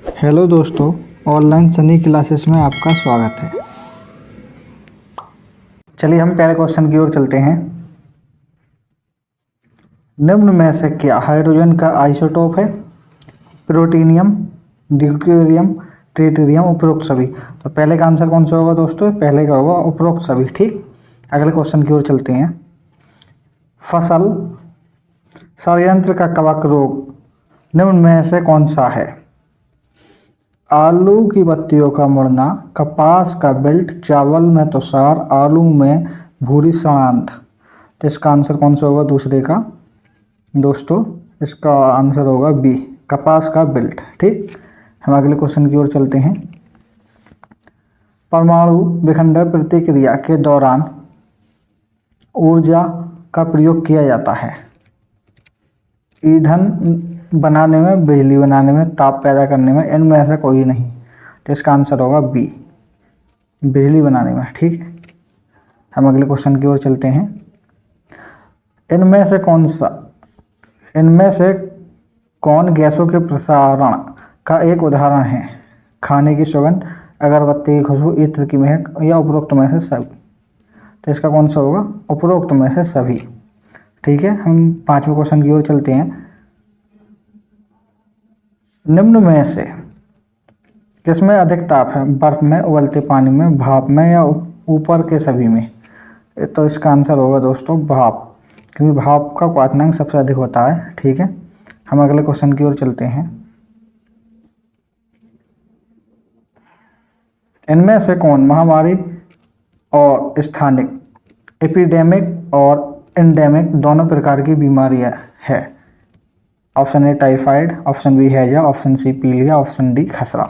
Hello दोस्तों, online Sunny classes में आपका स्वागत है। चलिए हम पहले क्वेश्चन की ओर चलते हैं। निम्न में से क्या हाइड्रोजन का आइसोटोप है? प्रोटीनियम, ड्यूटेरियम, ट्रिटियम, उपरोक्त सभी। तो पहले का आंसर कौन सा होगा दोस्तों? पहले का होगा उपरोक्त सभी। ठीक, अगले क्वेश्चन की ओर चलते हैं। फसल षड्यंत्र का कवक रोग निम्न में से कौन सा है? आलू की पत्तियों का मुड़ना, कपास का बिल्ट, चावल में तुषार, आलू में भूरी सड़ांध। तो इसका आंसर कौन सा होगा दूसरे का? दोस्तों इसका आंसर होगा बी, कपास का बिल्ट। ठीक, हम अगले क्वेश्चन की ओर चलते हैं। परमाणु विखंडन प्रतिक्रिया के दौरान ऊर्जा का प्रयोग किया जाता है। ईंधन बनाने में, बिजली बनाने में, ताप पैदा करने में, इनमें ऐसा कोई नहीं। तो इसका आंसर होगा बी, बिजली बनाने में। ठीक है, हम अगले क्वेश्चन की ओर चलते हैं। इनमें से कौन गैसों के प्रसारण का एक उदाहरण है? खाने की सुगंध, अगरबत्ती की खुशबू, इत्र की महक, या उपरोक्त में से सभी। तो इसका कौन सा होगा? उपरोक्त में से सभी। ठीक है, हम पांचवें क्वेश्चन की ओर चलते हैं। निम्न में से किसमें अधिक ताप है? बर्फ में, उबलते पानी में, भाप में, या ऊपर के सभी में। तो इसका आंसर होगा दोस्तों भाप, क्योंकि भाप का क्वथनांक सबसे अधिक होता है। ठीक है, हम अगले क्वेश्चन की ओर चलते हैं। इनमें से कौन महामारी और स्थानिक, एपिडेमिक और एंडेमिक दोनों प्रकार की बीमारियां है? Option A typhoid, option B हैजा, ऑप्शन सी पीलिया, ऑप्शन डी खसरा।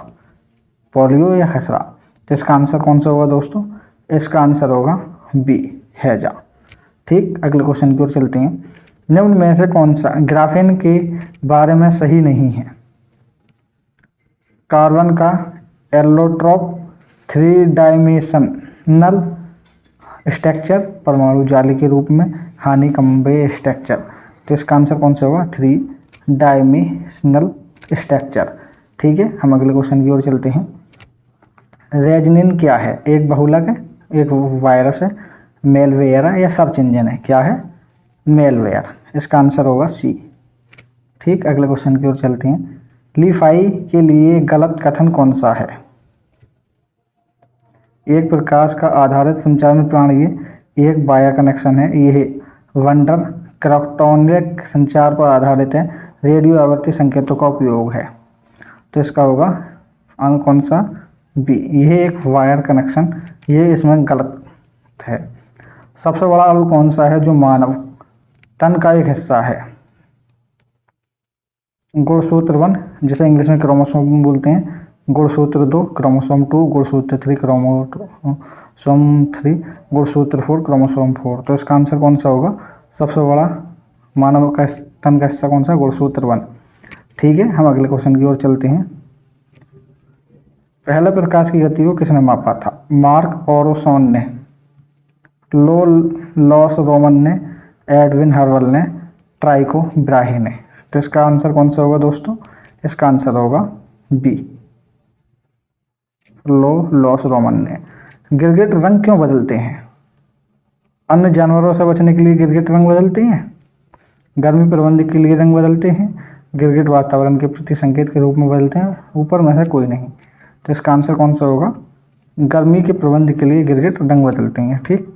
पोलियो या खसरा। तो इसका आंसर कौन सा होगा दोस्तों? इसका आंसर होगा बी, हैजा। ठीक, अगले क्वेश्चन की ओर चलते हैं। निम्न में से कौन सा ग्राफेन के बारे में सही नहीं है? कार्बन का एलोट्रोप, 3 डायमेंशनल स्ट्रक्चर, परमाणु जाली के रूप में, हानिकम्बे स्ट्रक्चर। तो इसका आंसर कौन सा होगा? 3 डायमेंशनल स्ट्रक्चर। ठीक है, हम अगले क्वेश्चन की ओर चलते हैं। रेजनिन क्या है? एक बहुलक है, एक वायरस है, मेलवेयर है, या सर्च इंजन है? क्या है? मेलवेयर। इसका आंसर होगा सी। ठीक, अगले क्वेश्चन की ओर चलते हैं। लीफाई के लिए गलत कथन कौन सा है? एक प्रकाश का आधारित संचारण प्रणाली, एक वाया कनेक्शन है, यह वंडर क्रोटोनिक संचार पर आधारित है, रेडियो आवृत्ति संकेतों का उपयोग है। तो इसका होगा अंक कौन सा? बी, यह एक वायर कनेक्शन, ये इसमें गलत है। सबसे बड़ा अणु कौन सा है जो मानव तन का एक हिस्सा है? गुणसूत्र 1, जिसे इंग्लिश में क्रोमोसोम बोलते हैं, गुणसूत्र 2 क्रोमोसोम 2, गुणसूत्र 3 क्रोमोसोम 3, गुणसूत्र 4 क्रोमोसोम 4। तो इसका आंसर कौन सा होगा? सबसे बड़ा मानव का तन का हिस्सा कौन सा? गुणसूत्र 1। ठीक है, हम अगले क्वेश्चन की ओर चलते हैं। पहले प्रकाश की गति को किसने मापा था? मार्क ओरोसोन ने, लॉस रोमन ने, एडविन हर्बल ने, ट्राइको ब्राही ने। तो इसका आंसर कौन सा होगा दोस्तों? इसका आंसर होगा बी, लॉस रोमन ने। गिरगिट रंग क्यों बदलते हैं? अन्य जानवरों से बचने के लिए गिरगिट रंग बदलते हैं, गर्मी प्रबंधन के लिए रंग बदलते हैं, गिरगिट वातावरण के प्रति संकेत के रूप में बदलते हैं, ऊपर में से कोई नहीं। तो इसका आंसर कौन सा होगा? गर्मी के प्रबंध के लिए गिरगिट रंग बदलते हैं। ठीक,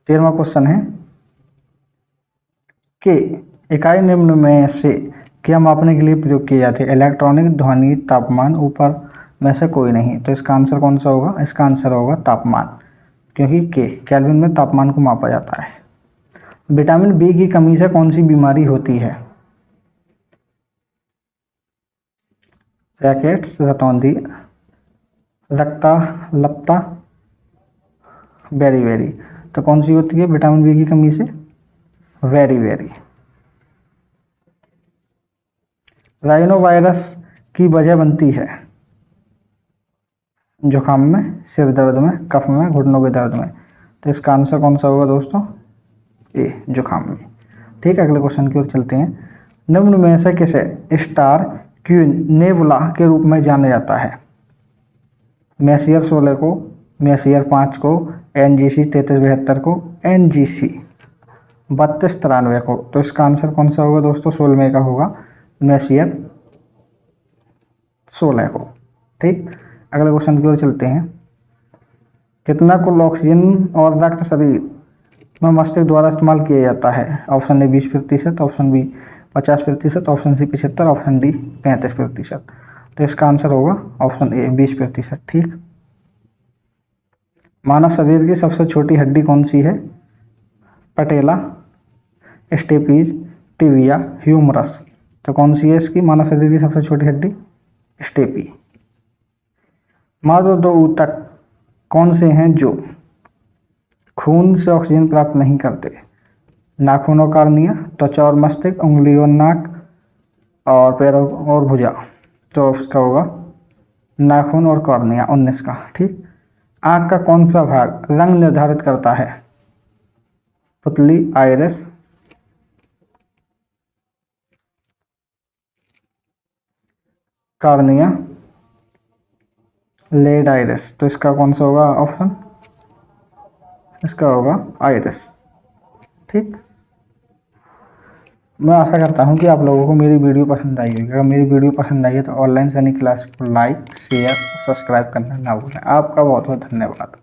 13वां क्वेश्चन है कि इकाई निम्न में से क्या मापने के लिए प्रयोग किए जाते हैं? इलेक्ट्रॉनिक, ध्वनि, तापमान, ऊपर में से कोई नहीं। तो इसका आंसर कौन सा होगा? इसका आंसर होगा तापमान, क्योंकि केल्विन में तापमान को मापा जाता है। विटामिन बी की कमी से कौन सी बीमारी होती है? रैकेट्स, रतौंधी, रक्ताल्पता, बेरी। तो कौन सी होती है विटामिन बी की कमी से? वेरी। राइनो वायरस की वजह बनती है जुकाम में, सिर दर्द में, कफ में, घुटनों के दर्द में। तो इसका आंसर कौन सा होगा दोस्तों? ए, जुकाम में। ठीक है, अगले क्वेश्चन की ओर चलते हैं। निम्न में से किसे स्टार क्वीन नेबुला के रूप में जाना जाता है? मैसियर 16 को, मैसियर 5 को, एनजीसी 3372 को, एनजीसी 3293 को। तो इसका आंसर कौन सा होगा दोस्तों? 16 का होगा, मैसियर 16 को। ठीक, अगले क्वेश्चन की ओर चलते हैं। कितना कुल ऑक्सीजन और रक्त शरीर में मस्तिष्क द्वारा इस्तेमाल किया जाता है? Option A 20%, option B 50%, option C 75%, option D 35%। तो इसका आंसर होगा ऑप्शन ए 20%। ठीक, मानव शरीर की सबसे छोटी हड्डी कौन सी है? पटेला, स्टेपीज, टिबिया, ह्यूमरस। तो कौन सी है इसकी मानव शरीर की सबसे छोटी हड्डी? स्टेपी। मात्र 2 ऊतक कौन से हैं जो खून से ऑक्सीजन प्राप्त नहीं करते? नाखून और कार्निया, त्वचा और मस्तिष्क, उंगली और नाक, और पैर और भुजा। तो इसका होगा नाखून और कॉर्निया 19 का। ठीक, आँख का कौन सा भाग रंग निर्धारित करता है? पुतली, आइरिस, कार्निया, लेड आइरिस। तो इसका कौन सा होगा ऑप्शन? इसका होगा आइरिस। ठीक, मैं आशा करता हूं कि आप लोगों को मेरी वीडियो पसंद आई होगी। अगर मेरी वीडियो पसंद आई है तो ऑनलाइन सैनिक क्लास को लाइक, शेयर, सब्सक्राइब करना ना भूलें। आपका बहुत बहुत धन्यवाद।